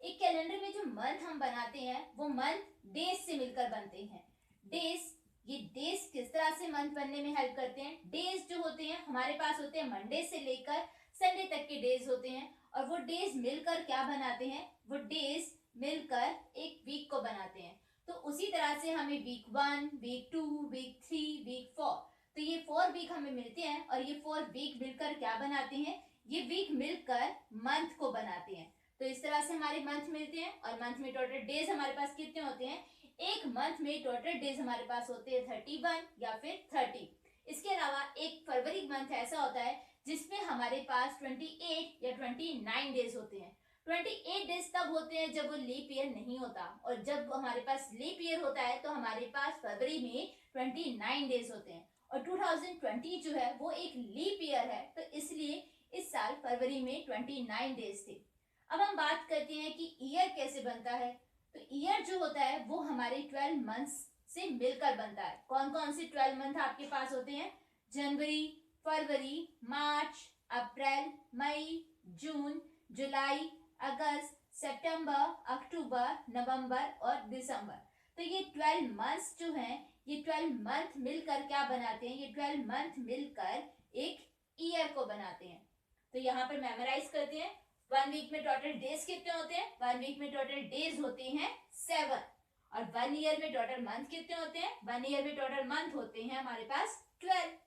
एक कैलेंडर में जो मंथ हम बनाते हैं वो मंथ डेज से मिलकर बनते हैं। डेज, ये डेज किस तरह से मंथ बनने में हेल्प करते हैं? डेज जो होते हैं हमारे पास होते हैं मंडे से लेकर संडे तक के डेज होते हैं, और वो डेज मिलकर क्या बनाते हैं? वो डेज मिलकर एक वीक को बनाते हैं। तो उसी तरह से हमें वीक 1, वीक 2, वीक 3, वीक 4, तो ये 4 वीक हमें मिलते हैं, और ये 4 वीक मिलकर क्या बनाते हैं? ये वीक मिलकर मंथ को बनाते हैं। तो इस तरह से हमारे मंथ मिलते हैं, और मंथ में टोटल डेज हमारे पास कितने होते हैं? एक मंथ में टोटल डेज हमारे पास होते हैं 31 या फिर 30। इसके अलावा एक फरवरी मंथ ऐसा होता है जिसमें हमारे पास 28 या 29 डेज होते हैं। 28 डेज तब होते हैं जब वो लीप ईयर नहीं होता, और जब हमारे पास लीप ईयर होता है तो हमारे पास फरवरी में 29 डेज होते हैं। और 2020 जो है वो एक लीप ईयर है, तो इसलिए इस साल फरवरी में 29 डेज थे। अब हम बात करते हैं कि ईयर कैसे बनता है। तो ईयर जो होता है वो हमारे 12 मंथ्स से मिलकर बनता है। कौन कौन से 12 मंथ आपके पास होते हैं? जनवरी, फरवरी, मार्च, अप्रैल, मई, जून, जुलाई, अगस्त, सितंबर, अक्टूबर, नवंबर और दिसंबर। तो ये 12 मंथ्स जो हैं, ये 12 मंथ मिलकर क्या बनाते हैं? ये 12 मंथ मिलकर एक ईयर को बनाते हैं। तो यहाँ पर मेमोराइज करते हैं। 1 वीक में टोटल डेज कितने होते हैं? 1 वीक में टोटल डेज होते हैं 7। और 1 ईयर में टोटल मंथ कितने होते हैं? 1 ईयर में टोटल मंथ होते हैं हमारे पास 12।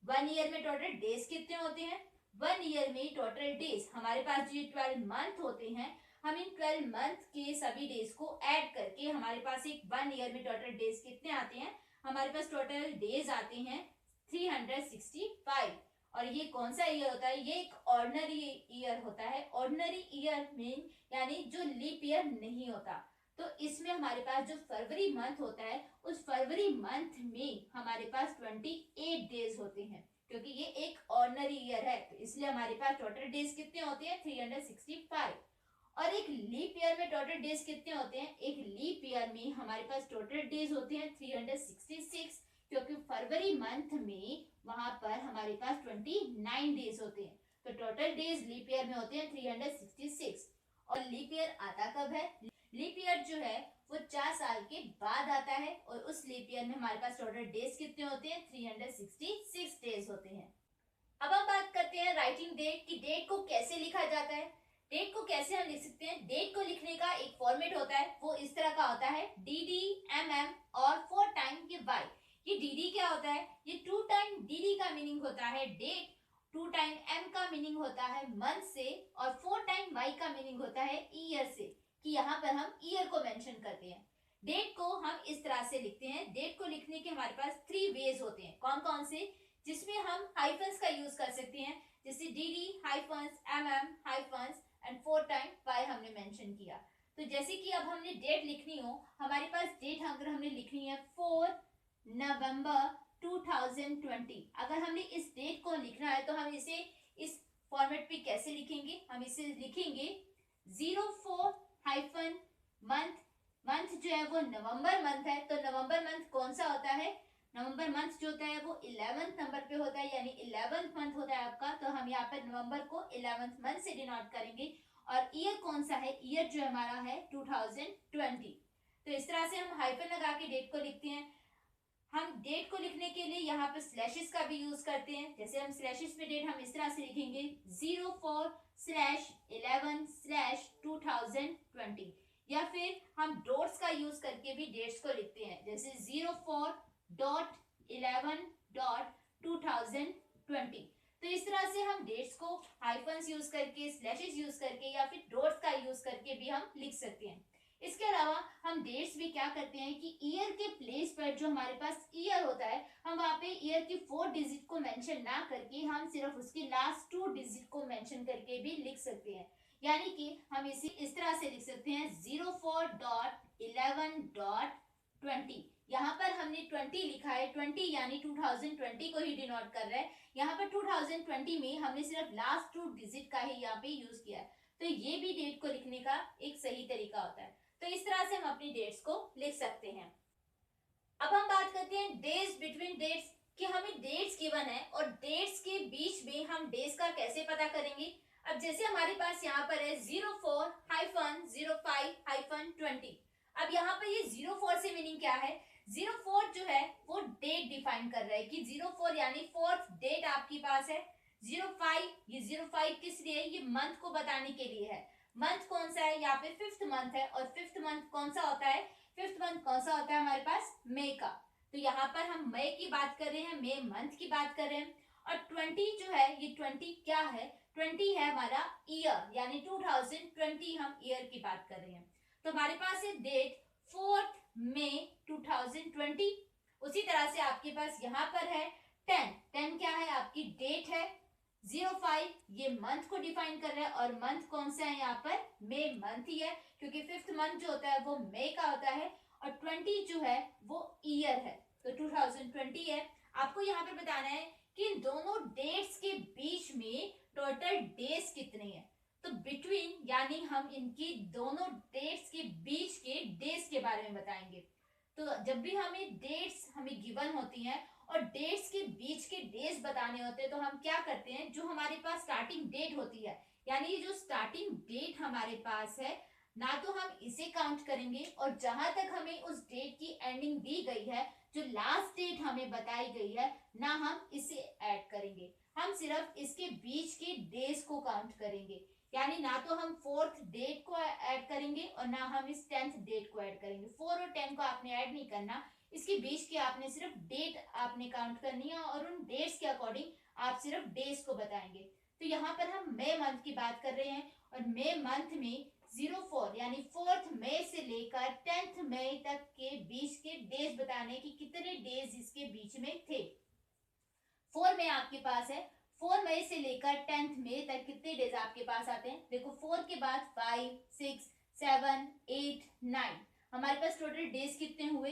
1 ईयर में टोटल डेज कितने होते हैं? 1 ईयर में टोटल डेज हमारे पास जो 12 मंथ होते हैं, हम इन 12 मंथ के सभी डेज को ऐड करके हमारे पास एक 1 ईयर में टोटल डेज कितने आते हैं? हमारे पास टोटल डेज आते हैं 365। और ये कौन सा ईयर होता है? ये एक ऑर्डिनरी ईयर होता है। ऑर्डिनरी ईयर मीन यानी जो लीप ईयर नहीं होता। तो इसमें हमारे पास जो फरवरी मंथ होता है, उस फरवरी मंथ में हमारे पास 28 डेज होते हैं, क्योंकि ये एक ऑर्डिनरी ईयर है, तो इसलिए हमारे पास टोटल डेज कितने होते हैं? 365। और एक लीप ईयर में टोटल डेज कितने होते हैं? एक लीप ईयर में हमारे पास टोटल डेज होते हैं 366, क्योंकि फरवरी मंथ में वहां पर हमारे पास 29 डेज होते हैं। तो टोटल डेज लीप ईयर में होते हैं 366। और लीप ईयर आता कब है? लीप ईयर जो है वो 4 साल के बाद आता है, और उस लीप ईयर में हमारे पास टोटल डेज कितने होते हैं? 366 डेज होते हैं। अब हम बात करते हैं राइटिंग डेट की। डेट को कैसे लिखा जाता है? डेट को कैसे हम लिख सकते हैं? डेट को लिखने का एक फॉर्मेट होता है, वो इस तरह का होता है dd, mm और 4 टाइम के y। ये dd क्या होता है? ये 2 टाइम dd का मीनिंग होता है डेट, 2 टाइम m का मीनिंग होता है मंथ से, और 4 टाइम y का मीनिंग होता है ईयर से, कि यहाँ पर हम ईयर को मेंशन करते हैं। डेट को हम इस तरह से लिखते हैं। डेट को लिखने के हमारे पास 3 वेज होते हैं। कौन कौन से? जिसमें हम हाइफन्स का यूज कर सकते हैं, जैसे dd hyphens, mm hyphens and 4 time y हमने मेंशन किया। तो जैसे कि अब हमने डेट लिखनी हो, हमारे पास डेट अगर हमने लिखनी है 4 नवंबर 2020, अगर हमने इस डेट को लिखना है तो हम इसे इस फॉर्मेट पे कैसे लिखेंगे? हम इसे लिखेंगे 04 हाइफन मंथ। मंथ जो है वो नवंबर मंथ है, तो नवंबर मंथ कौन सा होता है? नवंबर मंथ जो होता है वो 11th नंबर पे होता है, यानी 11th मंथ होता है आपका। तो हम यहाँ पर नवंबर को 11th मंथ से डिनोट करेंगे। और ईयर कौन सा है? ईयर जो हमारा है 2020। तो इस तरह से हम हाइफन लगा के डेट को लिखते हैं। हम डेट को लिखने के लिए यहाँ पर स्लैशेस का भी यूज करते हैं। जैसे हम स्लैशेस में डेट हम इस तरह से लिखेंगे 04/11/2020, या फिर हम डॉट्स का यूज करके भी डेट्स को लिखते हैं, जैसे 04.11.2020। तो इस तरह से हम डेट्स को हाइफन्स यूज करके, स्लैशेस यूज करके या फिर डॉट्स का यूज करके भी हम लिख सकते हैं। इसके अलावा हम डेट्स भी क्या करते हैं कि ईयर के प्लेस पर जो हमारे पास ईयर होता है, हम वहाँ पे ईयर की 4 डिजिट को मेंशन ना करके हम सिर्फ उसकी लास्ट 2 डिजिट को मेंशन करके भी लिख सकते हैं। यानी कि हम इसे इस तरह से लिख सकते हैं 04.11.20। यहाँ पर हमने 20 लिखा है, 20 यानी 2020 को ही डिनोट कर रहा है। यहाँ पर 2020 में हमने सिर्फ लास्ट 2 डिजिट का ही यहाँ पे यूज किया है। तो ये भी डेट को लिखने का एक सही तरीका होता है। तो इस तरह से हम अपनी डेट्स को लिख सकते हैं। अब हम बात करते हैं डेज बिटवीन डेट्स, कि हमें डेट्स गिवन है और डेट्स के बीच में हम डेज का कैसे पता करेंगे। अब जैसे हमारे पास यहाँ पर है 04/05 2020। अब यहाँ पर ये 04 से मीनिंग क्या है, 04 जो है वो डेट डिफाइन कर रहा है कि 04 यानी फोर्थ डेट आपके पास है। 05, ये 05 किस लिए है, ये मंथ को बताने के लिए है। मंथ कौन सा है, यहाँ पे फिफ्थ मंथ है, और फिफ्थ मंथ कौन सा होता है, फिफ्थ मंथ कौन सा होता है हमारे पास, मई का। तो यहाँ पर हम मई की बात कर रहे हैं, मई मंथ की बात कर रहे हैं। और 20 जो है, ये 20 क्या है, 20 है हमारा ईयर, यानी 2020 हम ईयर की बात कर रहे हैं। तो हमारे पास है डेट 4 मई 2020। उसी तरह से आपके पास यहाँ पर है 10 क्या है, आपकी डेट है। 05 ये मंथ को डिफाइन कर रहा है, और मंथ कौन सा है यहाँ पर, मई मंथ ही है, क्योंकि फिफ्थ मंथ जो होता है वो मई का होता है, और 20 जो है वो ईयर है, तो 2020 है। आपको यहाँ पर बताना है कि इन दोनों डेट्स के बीच में टोटल डेज कितने हैं। तो बिटवीन यानी हम इनकी दोनों डेट्स के बीच के डेज के बारे में बताएंगे। तो जब भी हमें डेट्स हमें गिवन होती हैं और डेट्स के बीच के डेज बताने होते हैं, तो हम क्या करते हैं, जो हमारे पास स्टार्टिंग डेट होती है, यानी जो स्टार्टिंग डेट हमारे पास है, ना तो हम इसे काउंट करेंगे, और जहां तक हमें उस डेट की एंडिंग दी गई है, जो लास्ट डेट हमें बताई गई है, ना हम इसे ऐड करेंगे, हम सिर्फ इसके बीच के डेज को काउंट करेंगे। यानी ना तो हम फोर्थ डेट को ऐड करेंगे और ना हम इस 10th डेट को ऐड करेंगे। 4 और 10 को आपने ऐड नहीं करना, इसके बीच की आपने सिर्फ डेट आपने काउंट करनी है, और उन डेट्स के अकॉर्डिंग आप सिर्फ डेज को बताएंगे। तो यहाँ पर हम मई मंथ की बात कर रहे हैं, और मई मंथ में 04 यानी 4th मई से लेकर 10th मई तक के बीच के डेज बताने की कितने डेज इसके बीच में थे। 4 मई आपके पास है, 4 मई से लेकर 10th मई तक कितने डेज आपके पास आते हैं, देखो 4 के बाद 5, 6, 7, 8, 9, हमारे पास टोटल डेज कितने हुए,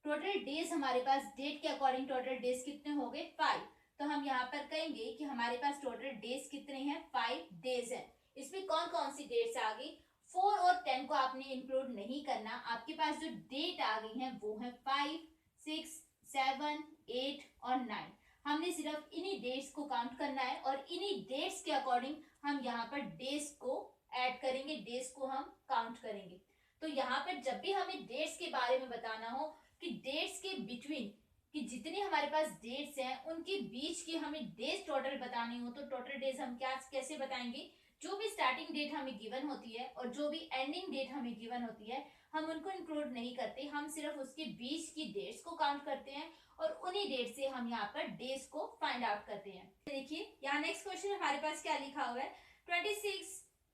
टोटल डेज हमारे पास डेट के अकॉर्डिंग टोटल डेज कितने हो गए, 5। तो हम यहाँ पर कहेंगे कि हमारे पास टोटल डेज कितने हैं, 5 डेज है। इसमें कौन कौन सी डेट्स आ गई, 4 और 10 को आपने इंक्लूड नहीं करना, आपके पास जो डेट आ गई है वो है 5, 6, 7, 8 और 9। हमने सिर्फ इन्हीं डेट्स को काउंट करना है, और इन्हीं डेट्स के अकॉर्डिंग हम यहाँ पर डेज को ऐड करेंगे, डेज को हम काउंट करेंगे। तो यहाँ पर जब भी हमें डेट्स के बारे में बताना हो कि डेट्स के बिटवीन कि जितने हमारे पास डेट्स हैं उनके बीच की हमें डेज टोटल बतानी हो, तो टोटल डेज हम क्या कैसे बताएंगे, जो भी स्टार्टिंग डेट हमें गिवन होती है और जो भी एंडिंग डेट हमें गिवन होती है, हम उनको इंक्लूड नहीं करते, हम सिर्फ उसके बीच की डेट्स को काउंट करते हैं, और उन्हीं डेट से हम यहाँ पर डेज को फाइंड आउट करते हैं। देखिए यहाँ नेक्स्ट क्वेश्चन हमारे पास क्या लिखा हुआ है,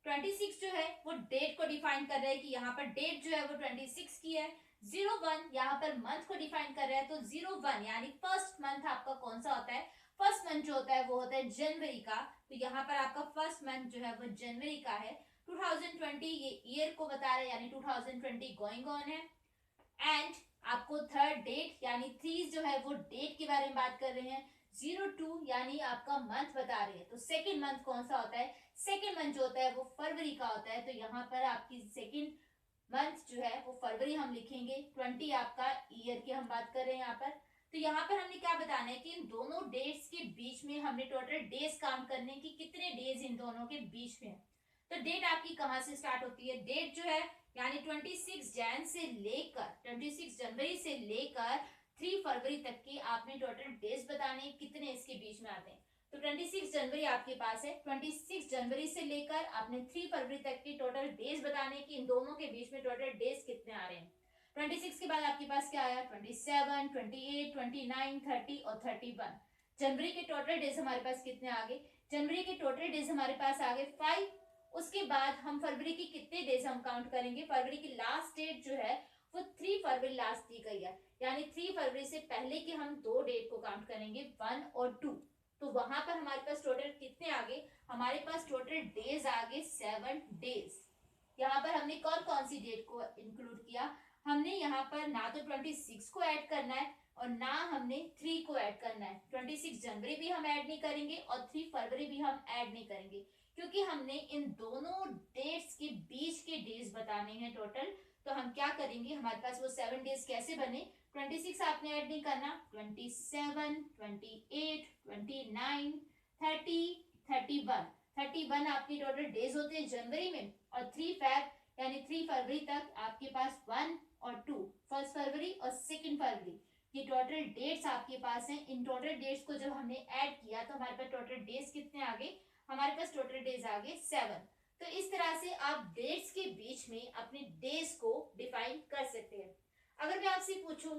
26 जो है वो डेट को डिफाइन कर रहा है कि यहाँ पर डेट जो है वो 26 की है। 01 यहाँ पर मंथ को डिफाइन कर रहा है, तो 01 यानी फर्स्ट मंथ आपका कौन सा होता है, फर्स्ट मंथ जो होता है वो होता है जनवरी का। तो यहाँ पर आपका फर्स्ट मंथ जो है वो जनवरी का है। 2020 ये ईयर को बता रहा है, यानी 2020 गोइंग ऑन है। एंड आपको थर्ड डेट यानी 3 जो है वो डेट के बारे में बात कर रहे हैं। 02 यानी आपका मंथ बता रहे हैं, तो सेकेंड मंथ कौन सा होता है, सेकेंड मंथ जो होता है वो फरवरी का होता है। तो यहाँ पर आपकी सेकेंड मंथ जो है वो फरवरी हम लिखेंगे। 20 आपका ईयर की हम बात कर रहे हैं यहाँ पर। तो यहाँ पर हमने क्या बताना है कि इन दोनों डेट्स के बीच में हमने टोटल डेज काउंट करने की कितने डेज इन दोनों के बीच में है। तो डेट आपकी कहाँ से स्टार्ट होती है, डेट जो है यानी 26 जैन से लेकर 26 जनवरी से लेकर 3 फरवरी तक की आपने टोटल डेज बताने कितने इसके बीच में आते हैं। तो 26 जनवरी आपके पास है, 26 जनवरी से लेकर आपने 3 फरवरी तक की टोटल डेज बताने की, इन दोनों के बीच में टोटल डेज कितने आ रहे हैं। 26 के बाद आपके पास क्या आया, 27, 28, 29, 30 और 31। जनवरी के टोटल डेज हमारे पास कितने आ गए, जनवरी के टोटल डेज हमारे पास आ गए 5। उसके बाद हम फरवरी की कितने डेज हम काउंट करेंगे, फरवरी की लास्ट डेट जो है वो 3 फरवरी लास्ट दी गई है, यानी 3 फरवरी से पहले के हम 2 डेट को काउंट करेंगे 1 और 2। तो वहां पर हमारे पास टोटल कितने आ गए, हमारे पास टोटल डेज आ गए 7 डेज। यहाँ पर हमने कौन कौन सी डेट को इंक्लूड किया, हमने यहाँ पर ना तो 26 को ऐड करना है और ना हमने 3 को ऐड करना है। 26 जनवरी भी हम ऐड नहीं करेंगे और 3 फरवरी भी हम ऐड नहीं करेंगे, क्योंकि हमने इन दोनों डेट्स के बीच के डेज बताने हैं टोटल। तो हम क्या करेंगे, हमारे पास वो 7 डेज कैसे बने, 26 आपने ऐड नहीं करना, 27, 28, 29, 30, 31 आपके टोटल डेज होते हैं जनवरी में, और 3 फैब यानी 3 फरवरी तक आपके पास 1 और 2, 1 फरवरी और 2 फरवरी, ये टोटल डेट्स आपके पास हैं। इन टोटल डेट्स को जब हमने ऐड किया तो हमारे पास टोटल डेज कितने आ गए, हमारे पास टोटल डेज आ गए 7। तो इस तरह से आप डेट्स के बीच में अपने डेज को डिफाइन कर सकते हैं। अगर मैं आपसे पूछूं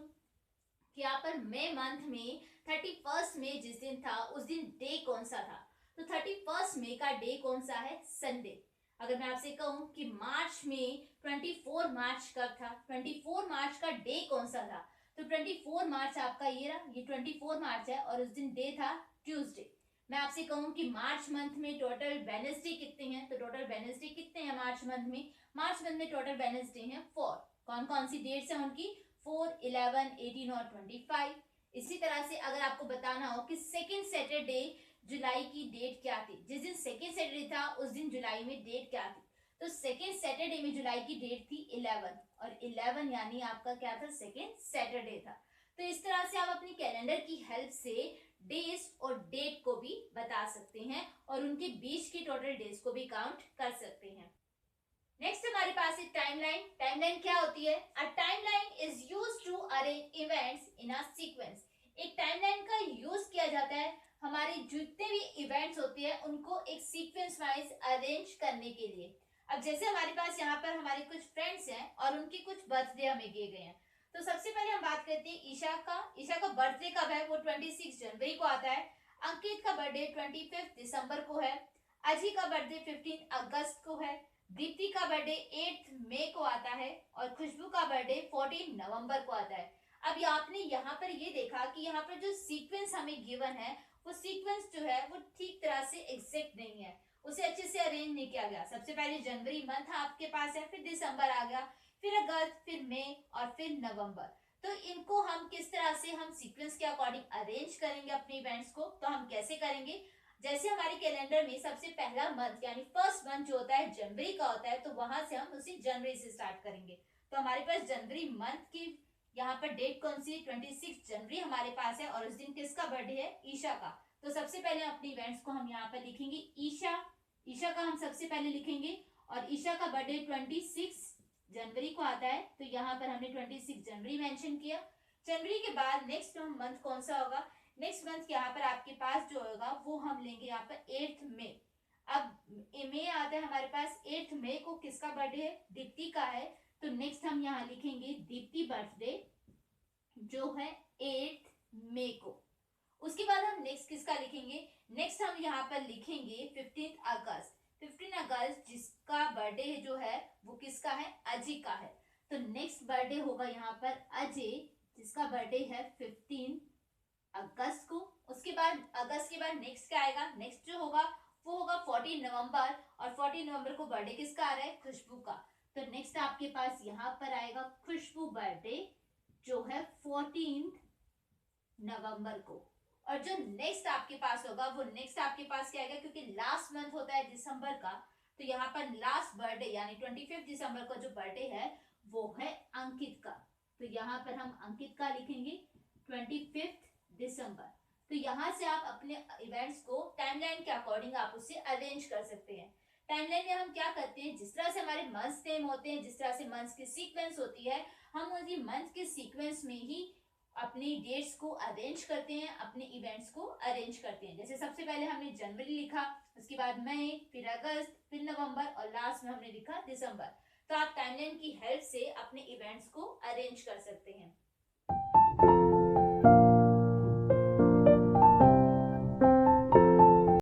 कि यहाँ पर मई मंथ में 31 मई जिस दिन था उस दिन डे कौन सा था, तो 31 मई का डे कौन सा है, संडे। अगर मैं आपसे कहूं कि मार्च में 24 मार्च कब था, 24 मार्च का डे कौन सा था, तो 24 मार्च आपका ये रहा, ये 24 मार्च है और उस दिन डे था ट्यूसडे। मैं आपसे कहूं कि मार्च मंथ में टोटल वेडनेसडे कितने हैं, तो टोटल वेडनेसडे कितने हैं मार्च मंथ में, मार्च मंथ में टोटल वेडनेसडे हैं 4। कौन कौन सी डेट्स हैं उनकी, 4, 11, 18 और 25। इसी तरह से अगर आपको बताना हो कि सेकेंड सैटरडे जुलाई की डेट क्या थी, जिस दिन सेकेंड सैटरडे था उस दिन जुलाई में डेट क्या थी, तो सेकेंड सैटरडे में जुलाई की डेट थी 11, और 11 यानी आपका क्या था, सेकेंड सैटरडे था। तो इस तरह से आप अपनी कैलेंडर की हेल्प से डेज और डेट को भी बता सकते हैं और उनके बीच की टोटल डेज को भी काउंट कर सकते हैं। नेक्स्ट हमारे पास है टाइमलाइन। टाइमलाइन क्या होती है, a timeline is used to arrange events in a sequence. एक टाइमलाइन का यूज किया जाता है हमारे जितने भी इवेंट्स होते हैं उनको एक सीक्वेंस वाइज अरेंज करने के लिए। अब जैसे हमारे पास यहाँ पर हमारे कुछ फ्रेंड्स हैं और उनके कुछ बर्थडे हमें दिए गए हैं, तो सबसे पहले हम बात करते हैं ईशा का। ईशा का बर्थडे कब है, वो 26 जनवरी को आता है। अंकित का बर्थडे 25 दिसंबर को है। अजी का बर्थडे 15 अगस्त को है। दीप्ति का बर्थडे 8 मई को आता है और खुशबू का बर्थडे 14 नवंबर को आता है। अब आपने यहाँ पर ये देखा कि यहाँ पर जो सीक्वेंस हमें गिवन है वो सीक्वेंस जो है वो ठीक तरह से एग्जैक्ट नहीं है, उसे अच्छे से अरेंज नहीं किया गया। सबसे पहले जनवरी मंथ आपके पास है, फिर दिसंबर आ गया, फिर अगस्त, फिर मई और फिर नवंबर। तो इनको हम किस तरह से हम सीक्वेंस के अकॉर्डिंग अरेंज करेंगे अपने इवेंट्स को, तो हम कैसे करेंगे, जैसे हमारे कैलेंडर में सबसे पहला मंथ यानी फर्स्ट मंथ जो होता है जनवरी का होता है, तो वहां से हम उसी जनवरी से स्टार्ट करेंगे। तो हमारे पास जनवरी मंथ की यहाँ पर डेट कौन सी, 26 जनवरी हमारे पास है और उस दिन किसका बर्थडे है, ईशा का। तो सबसे पहले अपने इवेंट्स को हम यहाँ पर लिखेंगे ईशा, ईशा का हम सबसे पहले लिखेंगे और ईशा का बर्थडे 26 जनवरी को आता है, तो यहाँ पर हमने 26 जनवरी मेंशन किया। जनवरी के बाद नेक्स्ट मंथ कौन सा होगा, नेक्स्ट मंथ यहाँ पर आपके पास जो होगा वो हम लेंगे यहाँ पर 8 मई। अब मई आता है हमारे पास, 8 मई को किसका बर्थडे है, दीप्ति का है, तो नेक्स्ट हम यहाँ लिखेंगे दीप्ति बर्थडे जो है 8 मई को। उसके बाद हम नेक्स्ट किसका लिखेंगे, नेक्स्ट हम यहाँ पर लिखेंगे 15 अगस्त। 15 अगस्त जिसका बर्थडे जो है वो किसका है, अजय का है, तो नेक्स्ट बर्थडे होगा यहाँ पर अजय जिसका बर्थडे है 15 अगस्त को। उसके बाद अगस्त के बाद नेक्स्ट क्या आएगा, नेक्स्ट जो होगा वो होगा 14 नवंबर और 14 नवंबर को बर्थडे किसका आ रहा है, खुशबू का। तो नेक्स्ट आपके पास यहाँ पर आएगा खुशबू बर्थडे जो है 14 नवंबर को। और जो नेक्स्ट आपके पास होगा वो नेक्स्ट आपके पास क्या आएगा, क्योंकि लास्ट मंथ होता है दिसंबर का, तो यहाँ पर लास्ट बर्थडे यानी 25 दिसंबर का जो बर्थडे है वो है अंकित का, तो यहाँ पर हम अंकित का लिखेंगे 25 दिसंबर। तो यहाँ से आप अपने इवेंट्स को टाइमलाइन के अकॉर्डिंग आप उसे अरेंज कर सकते हैं। टाइमलाइन में हम क्या करते हैं, जिस तरह से हमारे मंथ्स नेम होते हैं, जिस तरह से मंथ्स की सीक्वेंस होती है, हम उसी मंथ के सीक्वेंस में ही अपनी डेट्स को अरेंज करते हैं, अपने इवेंट्स को अरेंज करते हैं। जैसे सबसे पहले हमने जनवरी लिखा, उसके बाद मई, फिर अगस्त, फिर नवंबर और लास्ट में हमने लिखा दिसंबर। तो आप टाइमलाइन की हेल्प से अपने इवेंट्स को अरेंज कर सकते हैं।